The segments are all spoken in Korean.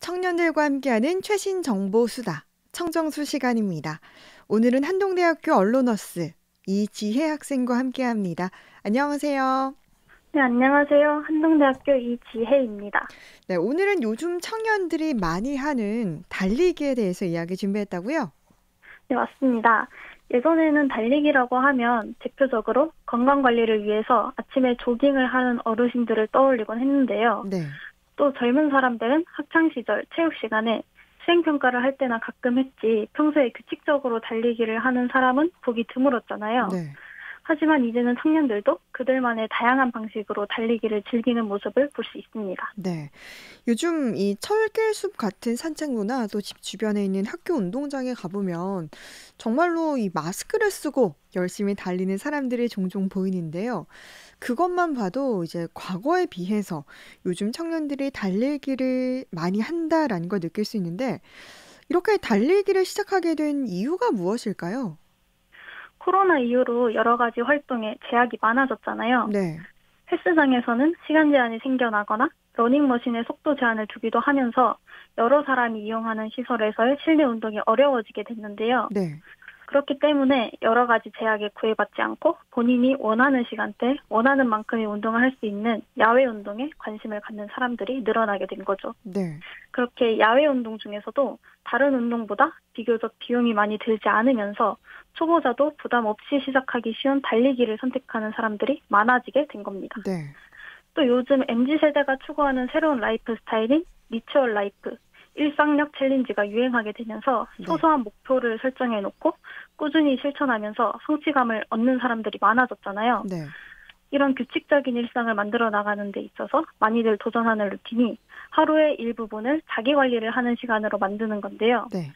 청년들과 함께하는 최신 정보 수다, 청정수 시간입니다. 오늘은 한동대학교 언론어스 이지혜 학생과 함께합니다. 안녕하세요. 네, 안녕하세요. 한동대학교 이지혜입니다. 네, 오늘은 요즘 청년들이 많이 하는 달리기에 대해서 이야기 준비했다고요? 네, 맞습니다. 예전에는 달리기라고 하면 대표적으로 건강관리를 위해서 아침에 조깅을 하는 어르신들을 떠올리곤 했는데요. 네, 또 젊은 사람들은 학창시절 체육 시간에 수행평가를 할 때나 가끔 했지 평소에 규칙적으로 달리기를 하는 사람은 보기 드물었잖아요. 네. 하지만 이제는 청년들도 그들만의 다양한 방식으로 달리기를 즐기는 모습을 볼 수 있습니다. 네. 요즘 이 철길숲 같은 산책로나 또 집 주변에 있는 학교 운동장에 가보면 정말로 이 마스크를 쓰고 열심히 달리는 사람들이 종종 보이는데요. 그것만 봐도 이제 과거에 비해서 요즘 청년들이 달리기를 많이 한다라는 걸 느낄 수 있는데 이렇게 달리기를 시작하게 된 이유가 무엇일까요? 코로나 이후로 여러 가지 활동에 제약이 많아졌잖아요. 네, 헬스장에서는 시간 제한이 생겨나거나 러닝머신에 속도 제한을 두기도 하면서 여러 사람이 이용하는 시설에서의 실내 운동이 어려워지게 됐는데요. 네, 그렇기 때문에 여러 가지 제약에 구애받지 않고 본인이 원하는 시간대, 원하는 만큼의 운동을 할 수 있는 야외 운동에 관심을 갖는 사람들이 늘어나게 된 거죠. 네, 그렇게 야외 운동 중에서도 다른 운동보다 비교적 비용이 많이 들지 않으면서 초보자도 부담 없이 시작하기 쉬운 달리기를 선택하는 사람들이 많아지게 된 겁니다. 네, 또 요즘 MZ세대가 추구하는 새로운 라이프 스타일인 리추얼 라이프, 일상력 챌린지가 유행하게 되면서 네, 소소한 목표를 설정해 놓고 꾸준히 실천하면서 성취감을 얻는 사람들이 많아졌잖아요. 네, 이런 규칙적인 일상을 만들어 나가는 데 있어서 많이들 도전하는 루틴이 하루의 일부분을 자기 관리를 하는 시간으로 만드는 건데요. 네.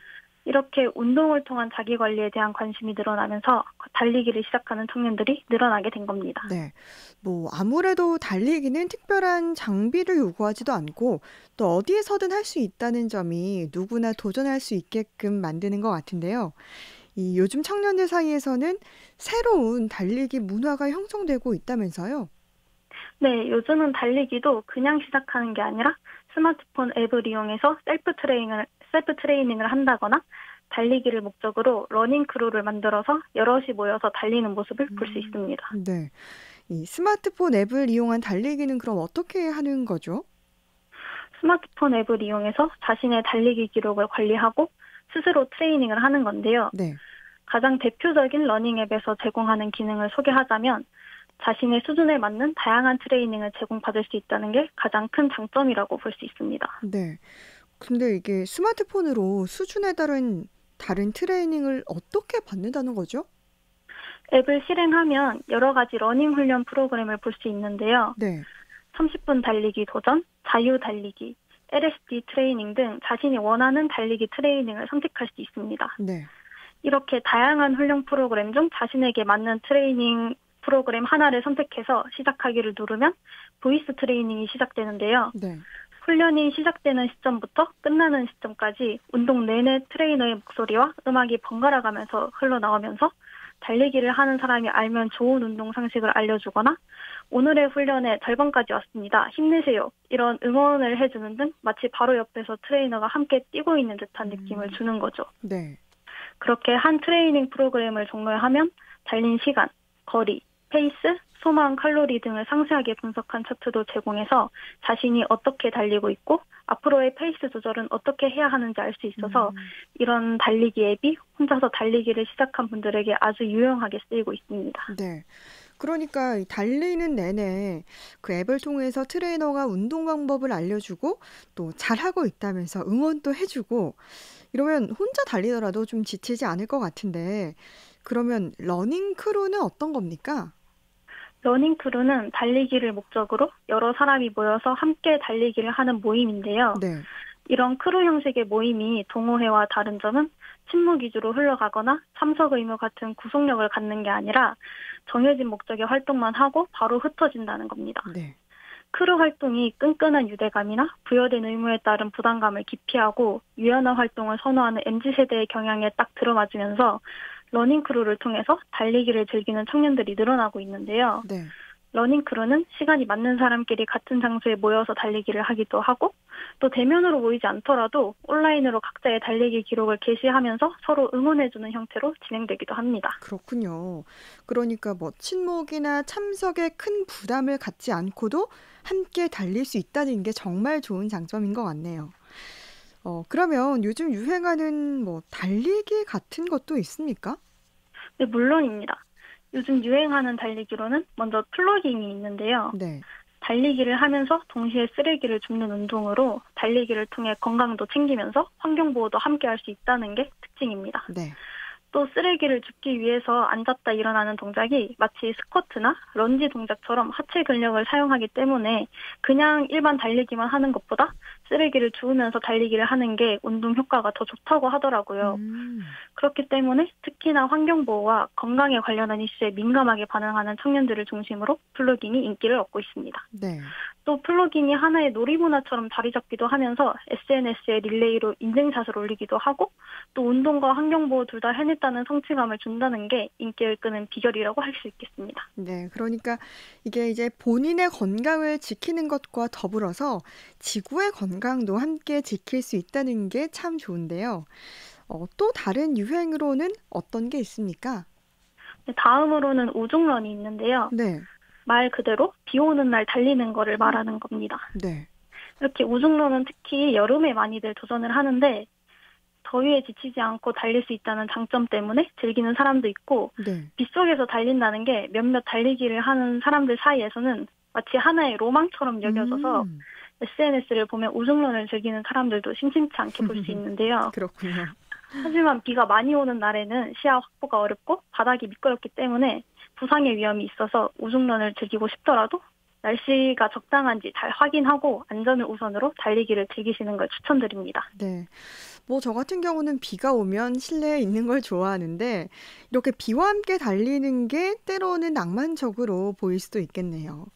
이렇게 운동을 통한 자기 관리에 대한 관심이 늘어나면서 달리기를 시작하는 청년들이 늘어나게 된 겁니다. 네. 뭐 아무래도 달리기는 특별한 장비를 요구하지도 않고 또 어디에서든 할 수 있다는 점이 누구나 도전할 수 있게끔 만드는 것 같은데요. 이 요즘 청년들 사이에서는 새로운 달리기 문화가 형성되고 있다면서요? 네, 요즘은 달리기도 그냥 시작하는 게 아니라 스마트폰 앱을 이용해서 셀프 트레이닝을 한다거나 달리기를 목적으로 러닝 크루를 만들어서 여럿이 모여서 달리는 모습을 볼 수 있습니다. 네. 이 스마트폰 앱을 이용한 달리기는 그럼 어떻게 하는 거죠? 스마트폰 앱을 이용해서 자신의 달리기 기록을 관리하고 스스로 트레이닝을 하는 건데요. 네. 가장 대표적인 러닝 앱에서 제공하는 기능을 소개하자면 자신의 수준에 맞는 다양한 트레이닝을 제공받을 수 있다는 게 가장 큰 장점이라고 볼 수 있습니다. 네. 근데 이게 스마트폰으로 수준에 따른 다른 트레이닝을 어떻게 받는다는 거죠? 앱을 실행하면 여러 가지 러닝 훈련 프로그램을 볼 수 있는데요. 네. 30분 달리기 도전, 자유 달리기, LSD 트레이닝 등 자신이 원하는 달리기 트레이닝을 선택할 수 있습니다. 네. 이렇게 다양한 훈련 프로그램 중 자신에게 맞는 트레이닝 프로그램 하나를 선택해서 시작하기를 누르면 보이스 트레이닝이 시작되는데요. 네. 훈련이 시작되는 시점부터 끝나는 시점까지 운동 내내 트레이너의 목소리와 음악이 번갈아 가면서 흘러나오면서 달리기를 하는 사람이 알면 좋은 운동 상식을 알려주거나 오늘의 훈련의 절반까지 왔습니다. 힘내세요. 이런 응원을 해주는 등 마치 바로 옆에서 트레이너가 함께 뛰고 있는 듯한 느낌을 주는 거죠. 네. 그렇게 한 트레이닝 프로그램을 종료하면 달린 시간, 거리, 페이스, 소모한 칼로리 등을 상세하게 분석한 차트도 제공해서 자신이 어떻게 달리고 있고 앞으로의 페이스 조절은 어떻게 해야 하는지 알 수 있어서 이런 달리기 앱이 혼자서 달리기를 시작한 분들에게 아주 유용하게 쓰이고 있습니다. 네. 그러니까 이 달리는 내내 그 앱을 통해서 트레이너가 운동 방법을 알려주고 또 잘하고 있다면서 응원도 해주고 이러면 혼자 달리더라도 좀 지치지 않을 것 같은데 그러면 러닝 크루는 어떤 겁니까? 러닝 크루는 달리기를 목적으로 여러 사람이 모여서 함께 달리기를 하는 모임인데요. 네. 이런 크루 형식의 모임이 동호회와 다른 점은 친목 위주로 흘러가거나 참석 의무 같은 구속력을 갖는 게 아니라 정해진 목적의 활동만 하고 바로 흩어진다는 겁니다. 네. 크루 활동이 끈끈한 유대감이나 부여된 의무에 따른 부담감을 기피하고 유연한 활동을 선호하는 MZ세대의 경향에 딱 들어맞으면서 러닝 크루를 통해서 달리기를 즐기는 청년들이 늘어나고 있는데요. 네. 러닝 크루는 시간이 맞는 사람끼리 같은 장소에 모여서 달리기를 하기도 하고 또 대면으로 모이지 않더라도 온라인으로 각자의 달리기 기록을 게시하면서 서로 응원해주는 형태로 진행되기도 합니다. 그렇군요. 그러니까 뭐 친목이나 참석에 큰 부담을 갖지 않고도 함께 달릴 수 있다는 게 정말 좋은 장점인 것 같네요. 그러면 요즘 유행하는 뭐 달리기 같은 것도 있습니까? 네, 물론입니다. 요즘 유행하는 달리기로는 먼저 플로깅이 있는데요. 네. 달리기를 하면서 동시에 쓰레기를 줍는 운동으로 달리기를 통해 건강도 챙기면서 환경보호도 함께 할 수 있다는 게 특징입니다. 네. 또 쓰레기를 줍기 위해서 앉았다 일어나는 동작이 마치 스쿼트나 런지 동작처럼 하체 근력을 사용하기 때문에 그냥 일반 달리기만 하는 것보다 쓰레기를 주우면서 달리기를 하는 게 운동 효과가 더 좋다고 하더라고요. 음. 그렇기 때문에 특히나 환경보호와 건강에 관련한 이슈에 민감하게 반응하는 청년들을 중심으로 플로깅이 인기를 얻고 있습니다. 네. 또 플로깅이 하나의 놀이문화처럼 자리 잡기도 하면서 SNS에 릴레이로 인증샷을 올리기도 하고 또 운동과 환경보호 둘 다 해냈다는 성취감을 준다는 게 인기를 끄는 비결이라고 할 수 있겠습니다. 네. 그러니까 이게 이제 본인의 건강을 지키는 것과 더불어서 지구의 건강도 함께 지킬 수 있다는 게 참 좋은데요. 또 다른 유행으로는 어떤 게 있습니까? 네, 다음으로는 우중런이 있는데요. 네. 말 그대로 비 오는 날 달리는 거를 말하는 겁니다. 네. 이렇게 우중런은 특히 여름에 많이들 도전을 하는데 더위에 지치지 않고 달릴 수 있다는 장점 때문에 즐기는 사람도 있고 네. 빗속에서 달린다는 게 몇몇 달리기를 하는 사람들 사이에서는 마치 하나의 로망처럼 여겨져서 음. SNS를 보면 우중런을 즐기는 사람들도 심심치 않게 볼 수 있는데요. 그렇군요. 하지만 비가 많이 오는 날에는 시야 확보가 어렵고 바닥이 미끄럽기 때문에 부상의 위험이 있어서 우중런을 즐기고 싶더라도 날씨가 적당한지 잘 확인하고 안전을 우선으로 달리기를 즐기시는 걸 추천드립니다. 네. 뭐 저 같은 경우는 비가 오면 실내에 있는 걸 좋아하는데 이렇게 비와 함께 달리는 게 때로는 낭만적으로 보일 수도 있겠네요.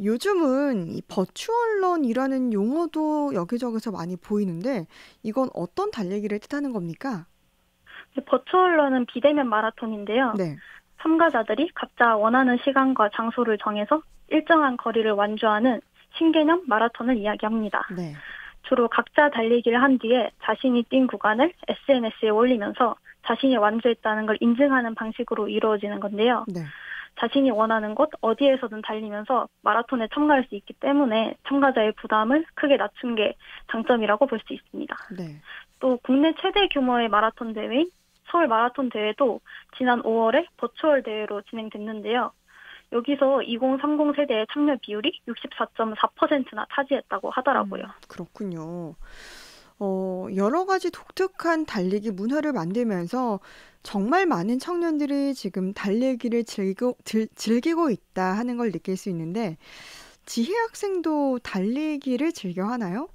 요즘은 이 버추얼런이라는 용어도 여기저기서 많이 보이는데 이건 어떤 달리기를 뜻하는 겁니까? 버추얼런은 비대면 마라톤인데요. 네. 참가자들이 각자 원하는 시간과 장소를 정해서 일정한 거리를 완주하는 신개념 마라톤을 이야기합니다. 네. 주로 각자 달리기를 한 뒤에 자신이 뛴 구간을 SNS에 올리면서 자신이 완주했다는 걸 인증하는 방식으로 이루어지는 건데요. 네. 자신이 원하는 곳 어디에서든 달리면서 마라톤에 참가할 수 있기 때문에 참가자의 부담을 크게 낮춘 게 장점이라고 볼 수 있습니다. 네. 또 국내 최대 규모의 마라톤 대회인 서울 마라톤 대회도 지난 5월에 버추얼 대회로 진행됐는데요. 여기서 2030 세대의 참여 비율이 64.4%나 차지했다고 하더라고요. 그렇군요. 여러 가지 독특한 달리기 문화를 만들면서 정말 많은 청년들이 지금 달리기를 즐기고 있다 하는 걸 느낄 수 있는데 지혜 학생도 달리기를 즐겨 하나요?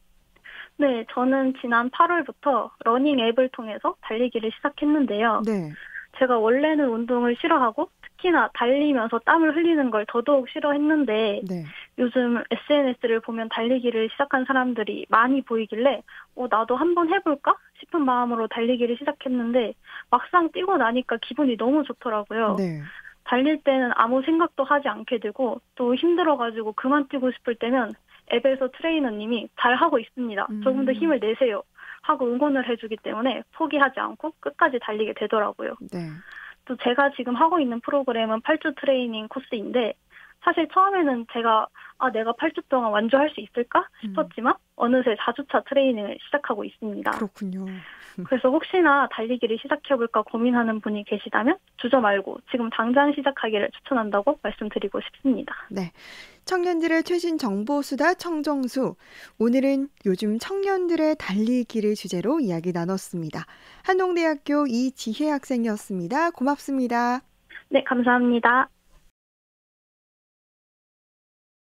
네, 저는 지난 8월부터 러닝 앱을 통해서 달리기를 시작했는데요. 네. 제가 원래는 운동을 싫어하고 특히나 달리면서 땀을 흘리는 걸 더더욱 싫어했는데 네. 요즘 SNS를 보면 달리기를 시작한 사람들이 많이 보이길래 나도 한번 해볼까 싶은 마음으로 달리기를 시작했는데 막상 뛰고 나니까 기분이 너무 좋더라고요. 네. 달릴 때는 아무 생각도 하지 않게 되고 또 힘들어가지고 그만 뛰고 싶을 때면 앱에서 트레이너님이 잘하고 있습니다. 조금 더 힘을 내세요. 하고 응원을 해주기 때문에 포기하지 않고 끝까지 달리게 되더라고요. 네. 또 제가 지금 하고 있는 프로그램은 8주 트레이닝 코스인데 사실 처음에는 내가 8주 동안 완주할 수 있을까 싶었지만 어느새 4주차 트레이닝을 시작하고 있습니다. 그렇군요. 그래서 혹시나 달리기를 시작해볼까 고민하는 분이 계시다면 주저 말고 지금 당장 시작하기를 추천한다고 말씀드리고 싶습니다. 네. 청년들의 최신 정보수다 청정수. 오늘은 요즘 청년들의 달리기를 주제로 이야기 나눴습니다. 한동대학교 이지혜 학생이었습니다. 고맙습니다. 네, 감사합니다.